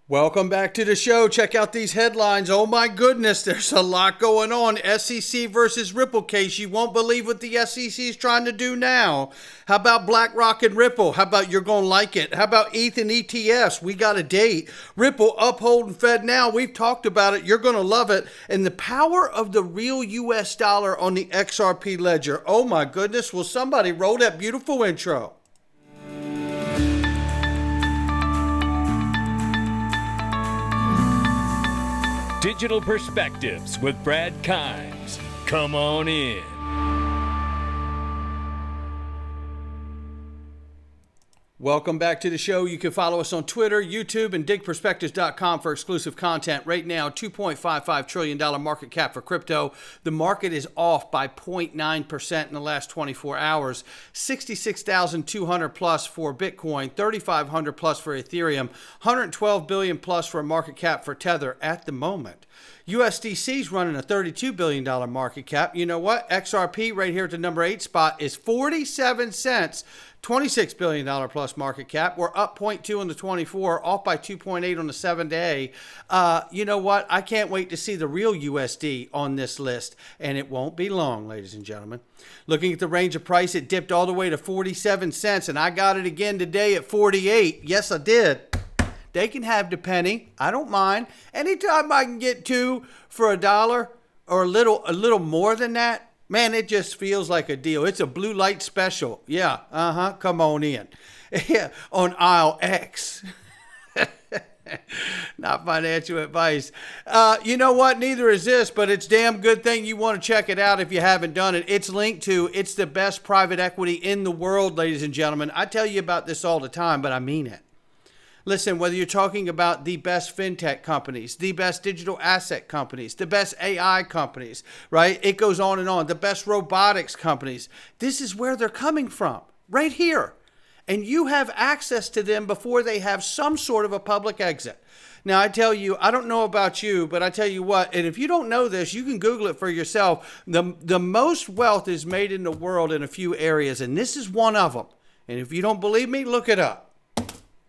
Welcome back to the show. Check out these headlines. Oh my goodness, there's a lot going on. SEC versus Ripple case. You won't believe what the SEC is trying to do now. How about Blackrock and Ripple? How about you're going to like it? How about ETH and ETFs? We got a date. Ripple, Uphold, and FedNow. We've talked about it. You're going to love it. And the power of the real US dollar on the XRP ledger. Oh my goodness. Will somebody roll that beautiful intro? Digital Perspectives with Brad Kimes. Come on in. Welcome back to the show. You can follow us on Twitter, YouTube, and digperspectives.com for exclusive content. Right now, $2.55 trillion market cap for crypto. The market is off by 0.9% in the last 24 hours. 66,200 plus for Bitcoin, 3,500 plus for Ethereum, 112 billion plus for a market cap for Tether at the moment. USDC is running a $32 billion market cap. You know what? XRP right here at the number 8 spot is 47 cents. $26 billion plus market cap. We're up 0.2 on the 24, off by 2.8 on the 7-day. You know what? I can't wait to see the real USD on this list, and it won't be long, ladies and gentlemen. Looking at the range of price, it dipped all the way to 47 cents, and I got it again today at 48. Yes, I did. They can have the penny. I don't mind. Anytime I can get two for $1 or a little more than that, man, it just feels like a deal. It's a blue light special. Yeah, come on in. Yeah, on aisle X. Not financial advice. You know what? Neither is this, but it's damn good thing you want to check it out if you haven't done it. It's linked to, it's the best private equity in the world, ladies and gentlemen. I tell you about this all the time, but I mean it. Listen, whether you're talking about the best fintech companies, the best digital asset companies, the best AI companies, right? It goes on and on. The best robotics companies. This is where they're coming from, right here. And you have access to them before they have some sort of a public exit. Now, I tell you, I don't know about you, but I tell you what, and if you don't know this, you can Google it for yourself. The most wealth is made in the world in a few areas, and this is one of them. And if you don't believe me, look it up.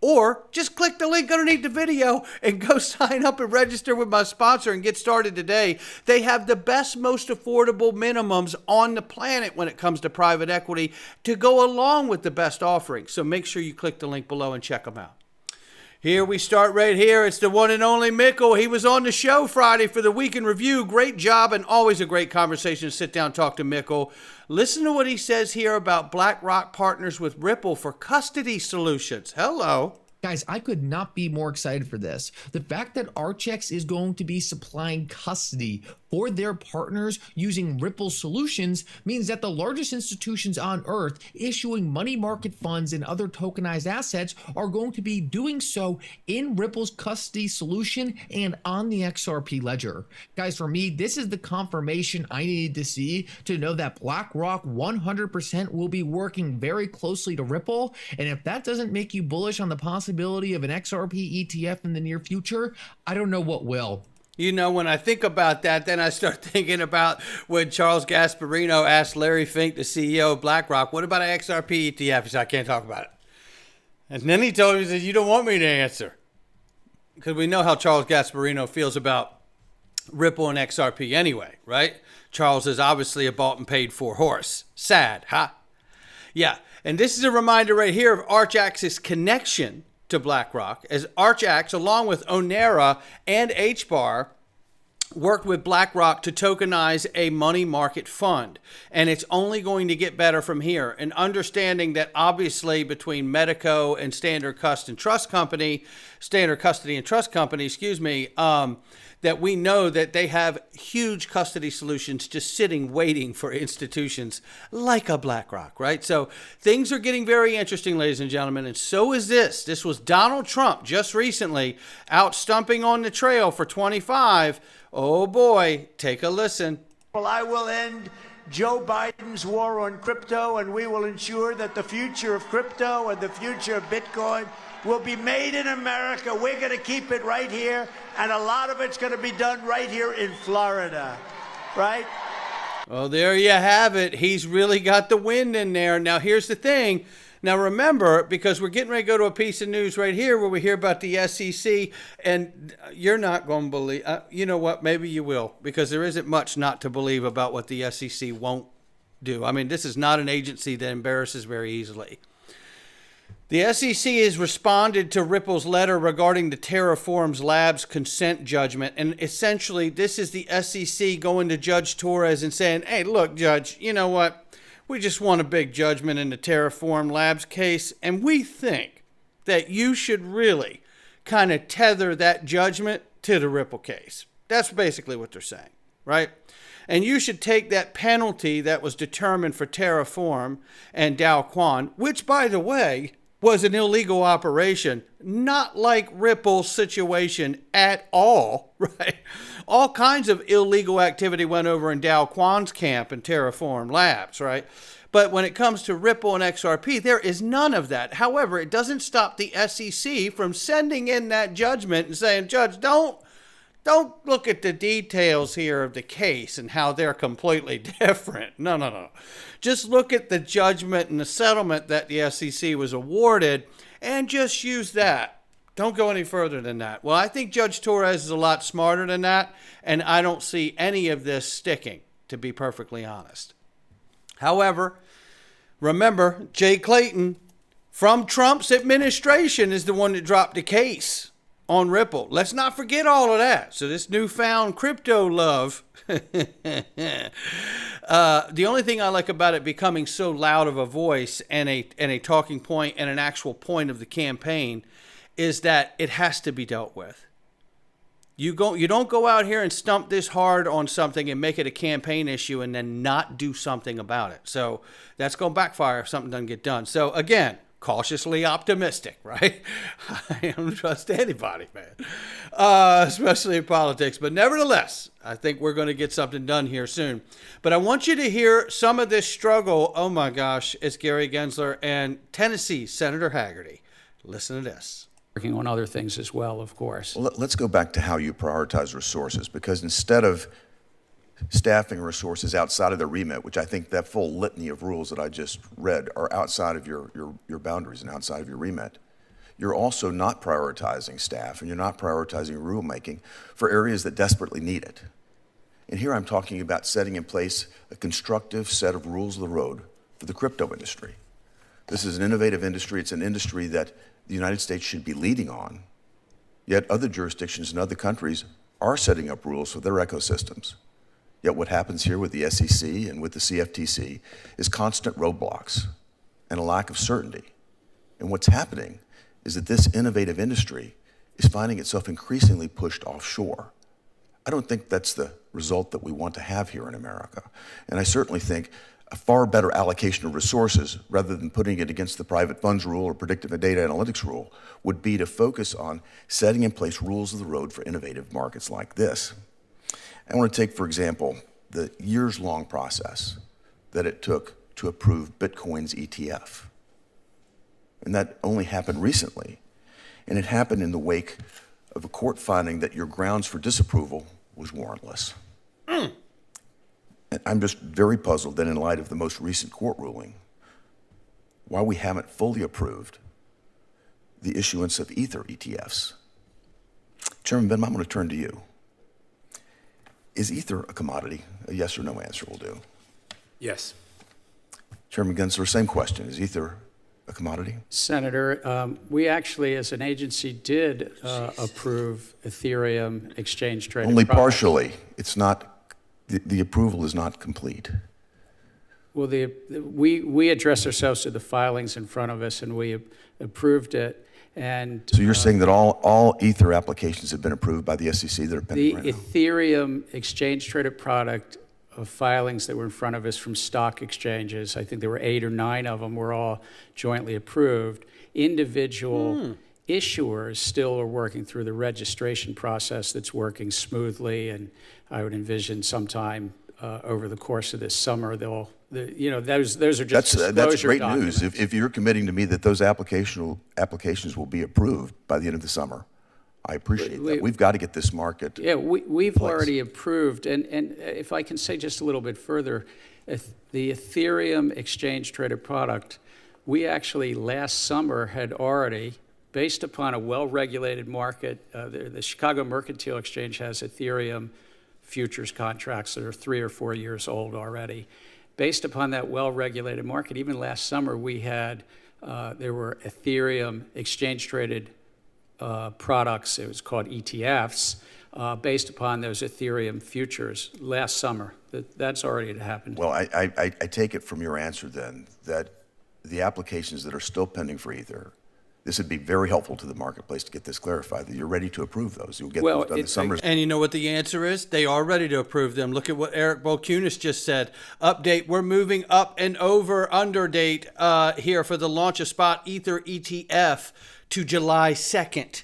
Or just click the link underneath the video and go sign up and register with my sponsor and get started today. They have the best, most affordable minimums on the planet when it comes to private equity to go along with the best offerings. So make sure you click the link below and check them out. Here we start right here. It's the one and only Mikkel. He was on the show Friday for the Week in Review. Great job and always a great conversation to sit down and talk to Mikkel. Listen to what he says here about Blackrock partners with Ripple for custody solutions. Hello. Guys, I could not be more excited for this. The fact that Archex is going to be supplying custody for their partners using Ripple solutions means that the largest institutions on earth issuing money market funds and other tokenized assets are going to be doing so in Ripple's custody solution and on the XRP ledger. Guys, for me, this is the confirmation I needed to see to know that Blackrock 100% will be working very closely to Ripple. And if that doesn't make you bullish on the possibility of an XRP ETF in the near future, I don't know what will. You know, when I think about that, then I start thinking about when Charles Gasparino asked Larry Fink, the CEO of BlackRock, what about an XRP ETF? He said, I can't talk about it. And then he told me, he said, you don't want me to answer. Because we know how Charles Gasparino feels about Ripple and XRP anyway, right? Charles is obviously a bought and paid for horse. Sad, huh? Yeah, and this is a reminder right here of Archax's connection to BlackRock, as Archax, along with Onera and HBAR, worked with BlackRock to tokenize a money market fund. And it's only going to get better from here. And understanding that obviously between Medico and Standard Custody and Trust Company, that we know that they have huge custody solutions just sitting, waiting for institutions like a BlackRock, right? So things are getting very interesting, ladies and gentlemen, and so is this. This was Donald Trump just recently out stumping on the trail for 25. Oh boy, take a listen. Well, I will end Joe Biden's war on crypto, and we will ensure that the future of crypto and the future of Bitcoin will be made in America. We're going to keep it right here, and a lot of it's going to be done right here in Florida, right? Well, there you have it. He's really got the wind in there. Now, here's the thing. Now remember, because we're getting ready to go to a piece of news right here where we hear about the SEC, and you're not going to believe, you know what, maybe you will, because there isn't much not to believe about what the SEC won't do. I mean, this is not an agency that embarrasses very easily. The SEC has responded to Ripple's letter regarding the Terraforms Labs consent judgment. And essentially, this is the SEC going to Judge Torres and saying, hey, look, Judge, you know what? We just won a big judgment in the Terraform Labs case, and we think that you should really kind of tether that judgment to the Ripple case. That's basically what they're saying, right? And you should take that penalty that was determined for Terraform and Dao Quan, which, by the way, was an illegal operation, not like Ripple's situation at all, right? All kinds of illegal activity went over in Dao Quan's camp and Terraform Labs, right? But when it comes to Ripple and XRP, there is none of that. However, it doesn't stop the SEC from sending in that judgment and saying, Judge, don't look at the details here of the case and how they're completely different. No. Just look at the judgment and the settlement that the SEC was awarded and just use that. Don't go any further than that. Well, I think Judge Torres is a lot smarter than that, and I don't see any of this sticking, to be perfectly honest. However, remember, Jay Clayton from Trump's administration is the one that dropped the case on Ripple. Let's not forget all of that. So this newfound crypto love, the only thing I like about it becoming so loud of a voice and a talking point and an actual point of the campaign is that it has to be dealt with. You don't go out here and stump this hard on something and make it a campaign issue and then not do something about it. So that's going to backfire if something doesn't get done. So again, cautiously optimistic, right? I don't trust anybody, man, especially in politics. But nevertheless, I think we're going to get something done here soon. But I want you to hear some of this struggle. Oh my gosh, it's Gary Gensler and Tennessee Senator Haggerty. Listen to this. Working on other things as well, of course. Well, let's go back to how you prioritize resources, because instead of staffing resources outside of the remit, which I think that full litany of rules that I just read are outside of your boundaries and outside of your remit, you're also not prioritizing staff and you're not prioritizing rulemaking for areas that desperately need it. And here I'm talking about setting in place a constructive set of rules of the road for the crypto industry. This is an innovative industry. It's an industry that the United States should be leading on, yet other jurisdictions in other countries are setting up rules for their ecosystems. Yet what happens here with the SEC and with the CFTC is constant roadblocks and a lack of certainty. And what's happening is that this innovative industry is finding itself increasingly pushed offshore. I don't think that's the result that we want to have here in America. And I certainly think a far better allocation of resources, rather than putting it against the private funds rule or predictive data analytics rule, would be to focus on setting in place rules of the road for innovative markets like this. I want to take, for example, the years-long process that it took to approve Bitcoin's ETF. And that only happened recently. And it happened in the wake of a court finding that your grounds for disapproval was warrantless. And I'm just very puzzled that in light of the most recent court ruling, why we haven't fully approved the issuance of Ether ETFs. Chairman Benham, I'm going to turn to you. Is Ether a commodity? A yes or no answer will do. Yes. Chairman Gensler, same question. Is Ether a commodity? Senator, we actually, as an agency, did approve Ethereum exchange-traded Only products. partially. It's not, the approval is not complete. Well, we address ourselves to the filings in front of us, and we approved it. And So you're saying that all Ether applications have been approved by the SEC that are pending the right now? Ethereum exchange-traded product of filings that were in front of us from stock exchanges, I think there were 8 or 9 of them, were all jointly approved. Individual issuers still are working through the registration process that's working smoothly, and I would envision sometime over the course of this summer, those are just disclosure That's great documents. news. If you're committing to me that those applications will be approved by the end of the summer, I appreciate that. We've got to get this market. Yeah, we've place. already approved, and if I can say just a little bit further, the Ethereum exchange-traded product we actually last summer had already, based upon a well-regulated market, the Chicago Mercantile Exchange has Ethereum futures contracts that are 3 or 4 years old already. Based upon that well-regulated market, even last summer we had, there were Ethereum exchange-traded products, it was called ETFs, based upon those Ethereum futures last summer. That's already happened. Well, I take it from your answer then that the applications that are still pending for Ether, this would be very helpful to the marketplace to get this clarified, that you're ready to approve those. You'll get those done this summer. And you know what the answer is? They are ready to approve them. Look at what Eric Bokunis just said. Update, we're moving up and over under date here for the launch of Spot Ether ETF to July 2nd.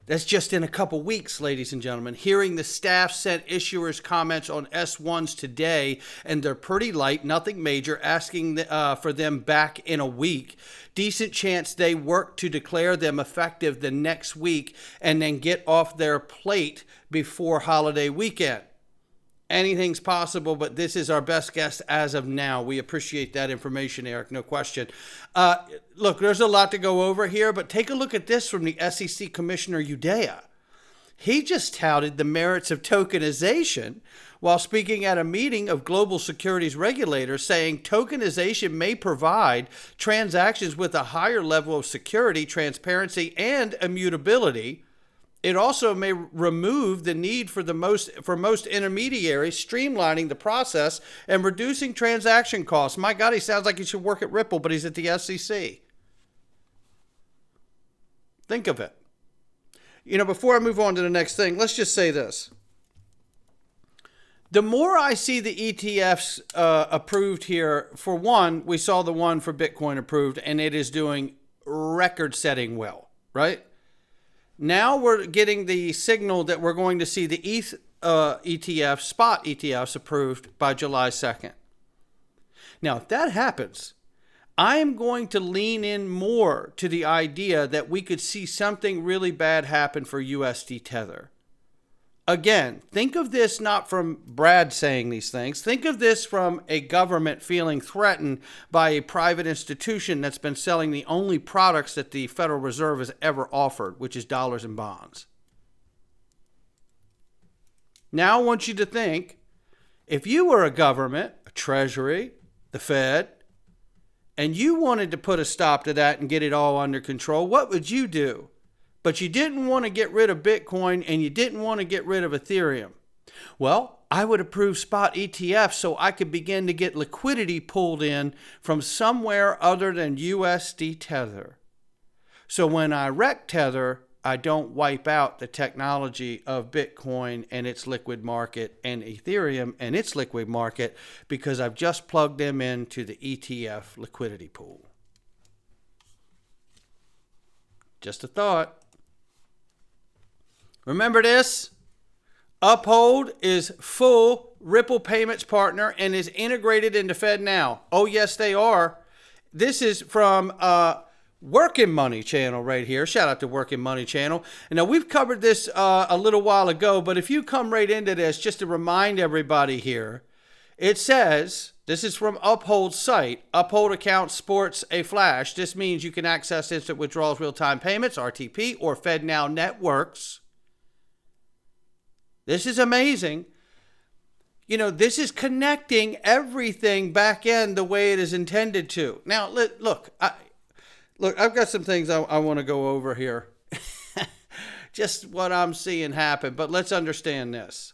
That's just in a couple weeks, ladies and gentlemen. Hearing the staff sent issuers comments on S1s today, and they're pretty light, nothing major, asking for them back in a week. Decent chance they work to declare them effective the next week and then get off their plate before holiday weekend. Anything's possible, but this is our best guess as of now. We appreciate that information, Eric, no question. Look, there's a lot to go over here, but take a look at this from the SEC Commissioner Udea. He just touted the merits of tokenization while speaking at a meeting of global securities regulators, saying tokenization may provide transactions with a higher level of security, transparency, and immutability. It also may remove the need for most intermediaries, streamlining the process and reducing transaction costs. My God, he sounds like he should work at Ripple, but he's at the SEC. Think of it. You know, before I move on to the next thing, let's just say this. The more I see the ETFs approved here, for one, we saw the one for Bitcoin approved, and it is doing record-setting well, right? Now we're getting the signal that we're going to see the ETH ETFs, spot ETFs, approved by July 2nd. Now, if that happens, I am going to lean in more to the idea that we could see something really bad happen for USD Tether. Again, think of this not from Brad saying these things. Think of this from a government feeling threatened by a private institution that's been selling the only products that the Federal Reserve has ever offered, which is dollars and bonds. Now I want you to think, if you were a government, a treasury, the Fed, and you wanted to put a stop to that and get it all under control, what would you do? But you didn't want to get rid of Bitcoin and you didn't want to get rid of Ethereum. Well, I would approve spot ETFs so I could begin to get liquidity pulled in from somewhere other than USD Tether. So when I wreck Tether, I don't wipe out the technology of Bitcoin and its liquid market and Ethereum and its liquid market, because I've just plugged them into the ETF liquidity pool. Just a thought. Remember this? Uphold is full Ripple payments partner and is integrated into FedNow. Oh, yes, they are. This is from Working Money channel right here. Shout out to Working Money channel. And now, we've covered this a little while ago, but if you come right into this, just to remind everybody here, it says, this is from Uphold's site, Uphold account sports a flash. This means you can access instant withdrawals, real-time payments, RTP, or FedNow networks. This is amazing. You know, this is connecting everything back end the way it is intended to. Now, look, I've got some things I want to go over here. Just what I'm seeing happen, but let's understand this.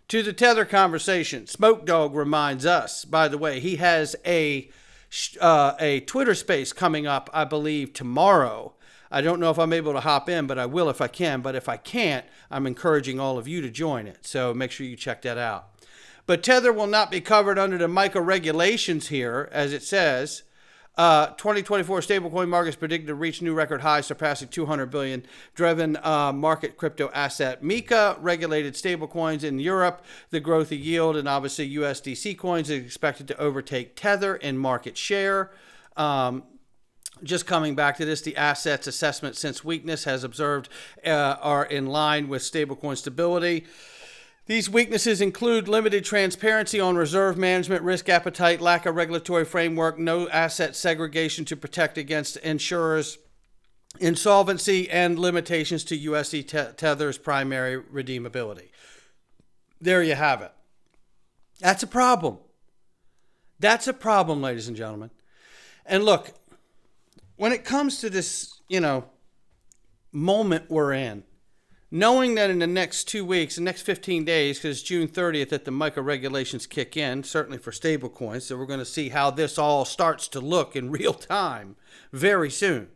To the Tether conversation, Smoke Dog reminds us, by the way, he has a Twitter space coming up, I believe, tomorrow. I don't know if I'm able to hop in, but I will if I can. But if I can't, I'm encouraging all of you to join it. So make sure you check that out. But Tether will not be covered under the MiCA regulations here, as it says. 2024 stablecoin markets predicted to reach new record highs, surpassing 200 billion, driven market crypto asset. MiCA regulated stablecoins in Europe. The growth of yield and obviously USDC coins is expected to overtake Tether in market share. Just coming back to this, the assets assessment since weakness has observed are in line with stablecoin stability. These weaknesses include limited transparency on reserve management, risk appetite, lack of regulatory framework, no asset segregation to protect against insurers, insolvency, and limitations to USD Tether's primary redeemability. There you have it. That's a problem. That's a problem, ladies and gentlemen. And look, when it comes to this, moment we're in, knowing that in the next 2 weeks, the next 15 days, because June 30th that the MiCA regulations kick in, certainly for stablecoins, so we're going to see how this all starts to look in real time very soon.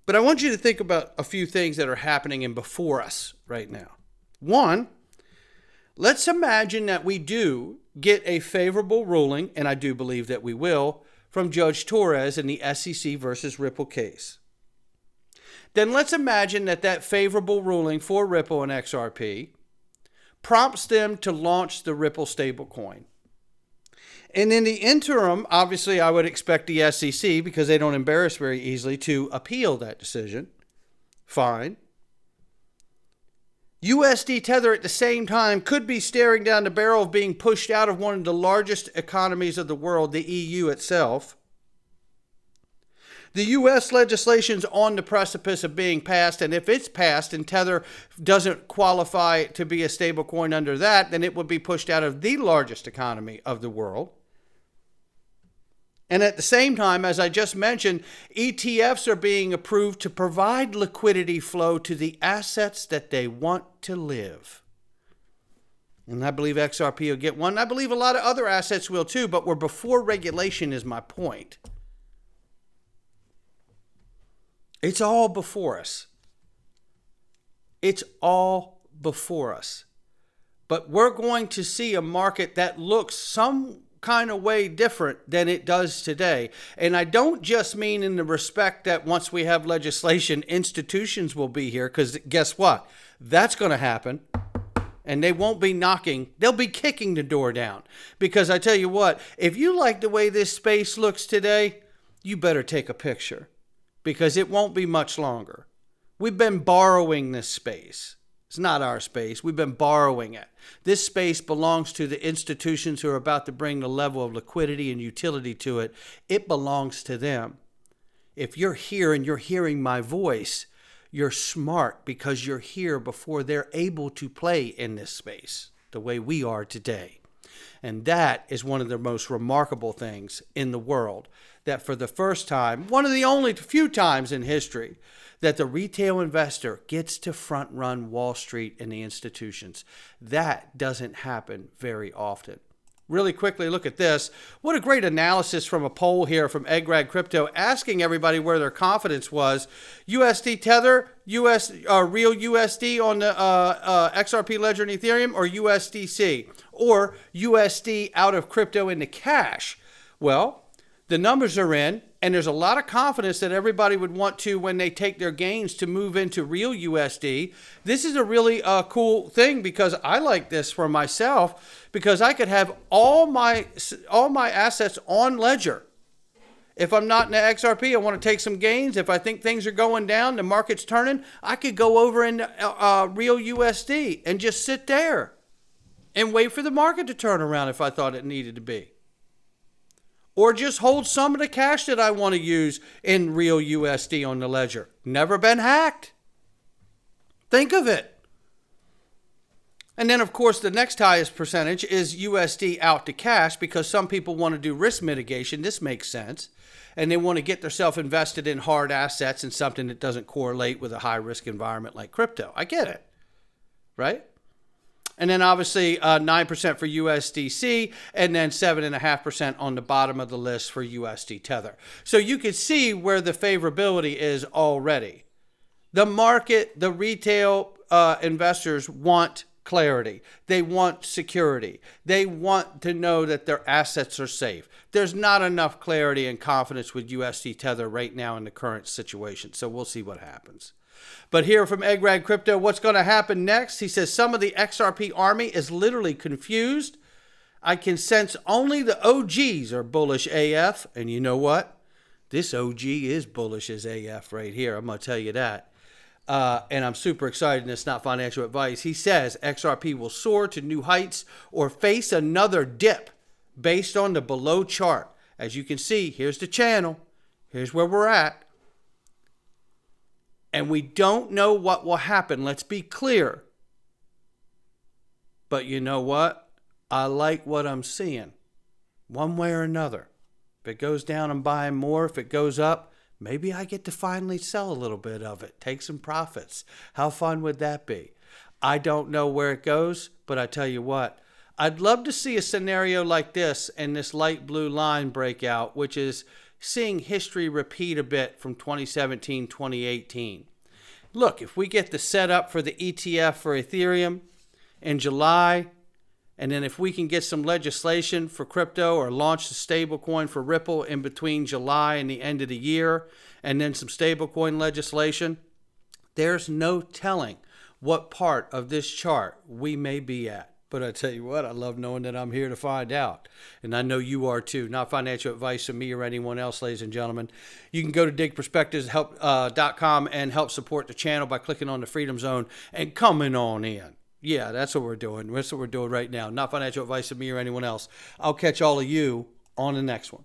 But I want you to think about a few things that are happening and before us right now. One, let's imagine that we do get a favorable ruling, and I do believe that we will, from Judge Torres in the SEC versus Ripple case. Then let's imagine that that favorable ruling for Ripple and XRP prompts them to launch the Ripple stablecoin. And in the interim, obviously, I would expect the SEC, because they don't embarrass very easily, to appeal that decision. Fine. USD Tether at the same time could be staring down the barrel of being pushed out of one of the largest economies of the world, the EU itself. The U.S. legislation's on the precipice of being passed, and if it's passed and Tether doesn't qualify to be a stablecoin under that, then it would be pushed out of the largest economy of the world. And at the same time, as I just mentioned, ETFs are being approved to provide liquidity flow to the assets that they want to live. And I believe XRP will get one. I believe a lot of other assets will too, but we're before regulation is my point. It's all before us. It's all before us. But we're going to see a market that looks some kind of way different than it does today. And I don't just mean in the respect that once we have legislation, institutions will be here, because guess what? That's going to happen. And they won't be knocking. They'll be kicking the door down. Because I tell you what, if you like the way this space looks today, you better take a picture. Because it won't be much longer. We've been borrowing this space. It's not our space. We've been borrowing it. This space belongs to the institutions who are about to bring the level of liquidity and utility to it. It belongs to them. If you're here and you're hearing my voice, you're smart, because you're here before they're able to play in this space the way we are today. And that is one of the most remarkable things in the world, that for the first time, one of the only few times in history, that the retail investor gets to front run Wall Street and the institutions. That doesn't happen very often. Really quickly, look at this. What a great analysis from a poll here from Eggrag Crypto, asking everybody where their confidence was. USD Tether, real USD on the XRP Ledger and Ethereum, or USDC, or USD out of crypto into cash. Well, the numbers are in, and there's a lot of confidence that everybody would want to, when they take their gains, to move into real USD. This is a really cool thing, because I like this for myself, because I could have all my assets on Ledger. If I'm not in the XRP, I want to take some gains. If I think things are going down, the market's turning, I could go over in real USD and just sit there and wait for the market to turn around if I thought it needed to be. Or just hold some of the cash that I want to use in real USD on the ledger. Never been hacked. Think of it. And then, of course, the next highest percentage is USD out to cash, because some people want to do risk mitigation. This makes sense. And they want to get themselves invested in hard assets and something that doesn't correlate with a high-risk environment like crypto. I get it. Right? And then obviously 9% for USDC, and then 7.5% on the bottom of the list for USD Tether. So you can see where the favorability is already. The market, the retail investors want clarity. They want security. They want to know that their assets are safe. There's not enough clarity and confidence with USD Tether right now in the current situation. So we'll see what happens. But here from Eggrag Crypto, what's going to happen next? He says some of the XRP army is literally confused. I can sense only the OGs are bullish AF. And you know what? This OG is bullish as AF right here. I'm going to tell you that. and I'm super excited, and it's not financial advice. He says XRP will soar to new heights or face another dip based on the below chart. As you can see, here's the channel. Here's where we're at. And we don't know what will happen. Let's be clear. But you know what? I like what I'm seeing. One way or another. If it goes down, I'm buying more. If it goes up, maybe I get to finally sell a little bit of it. Take some profits. How fun would that be? I don't know where it goes, but I tell you what. I'd love to see a scenario like this and this light blue line break out, which is seeing history repeat a bit from 2017, 2018. Look, if we get the setup for the ETF for Ethereum in July, and then if we can get some legislation for crypto or launch the stablecoin for Ripple in between July and the end of the year, and then some stablecoin legislation, there's no telling what part of this chart we may be at. But I tell you what, I love knowing that I'm here to find out. And I know you are too. Not financial advice from me or anyone else, ladies and gentlemen. You can go to digperspectives.com and help support the channel by clicking on the Freedom Zone and coming on in. Yeah, that's what we're doing. That's what we're doing right now. Not financial advice from me or anyone else. I'll catch all of you on the next one.